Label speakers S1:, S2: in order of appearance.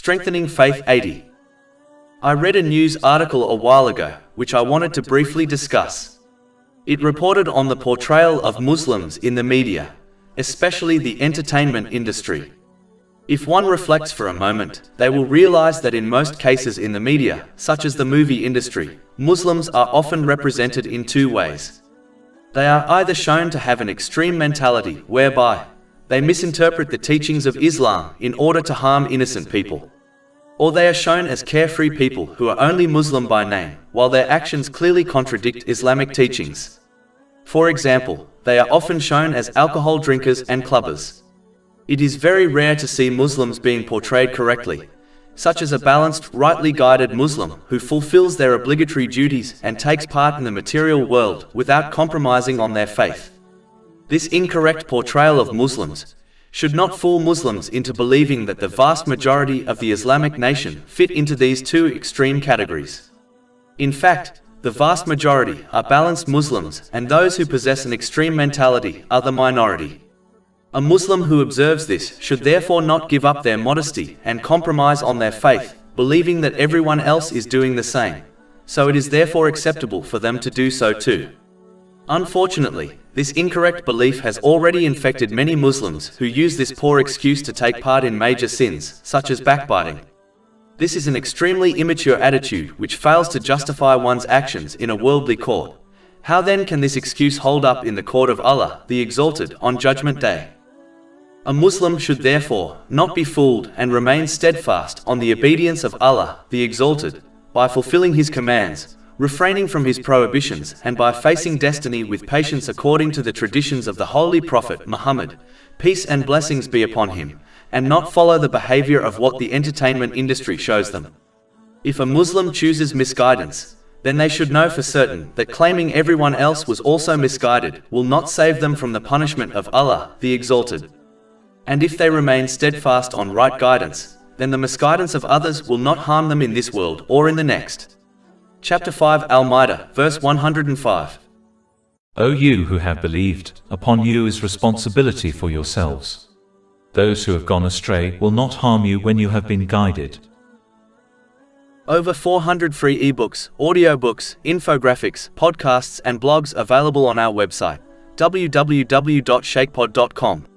S1: Strengthening Faith 80. I read a news article a while ago, which I wanted to briefly discuss. It reported on the portrayal of Muslims in the media, especially the entertainment industry. If one reflects for a moment, they will realize that in most cases in the media, such as the movie industry, Muslims are often represented in two ways. They are either shown to have an extreme mentality whereby they misinterpret the teachings of Islam in order to harm innocent people, or they are shown as carefree people who are only Muslim by name, while their actions clearly contradict Islamic teachings. For example, they are often shown as alcohol drinkers and clubbers. It is very rare to see Muslims being portrayed correctly, such as a balanced, rightly guided Muslim who fulfills their obligatory duties and takes part in the material world without compromising on their faith. This incorrect portrayal of Muslims should not fool Muslims into believing that the vast majority of the Islamic nation fit into these two extreme categories. In fact, the vast majority are balanced Muslims, and those who possess an extreme mentality are the minority. A Muslim who observes this should therefore not give up their modesty and compromise on their faith, believing that everyone else is doing the same, so it is therefore acceptable for them to do so too. Unfortunately, this incorrect belief has already infected many Muslims who use this poor excuse to take part in major sins, such as backbiting. This is an extremely immature attitude which fails to justify one's actions in a worldly court. How then can this excuse hold up in the court of Allah, the Exalted, on Judgment Day? A Muslim should therefore not be fooled and remain steadfast on the obedience of Allah, the Exalted, by fulfilling His commands, refraining from His prohibitions, and by facing destiny with patience according to the traditions of the Holy Prophet Muhammad, peace and blessings be upon him, and not follow the behavior of what the entertainment industry shows them. If a Muslim chooses misguidance, then they should know for certain that claiming everyone else was also misguided will not save them from the punishment of Allah, the Exalted. And if they remain steadfast on right guidance, then the misguidance of others will not harm them in this world or in the next. Chapter 5 Al-Ma'idah, verse 105.
S2: O you who have believed, upon you is responsibility for yourselves. Those who have gone astray will not harm you when you have been guided.
S1: Over 400 free ebooks, audiobooks, infographics, podcasts and blogs available on our website, www.shakepod.com.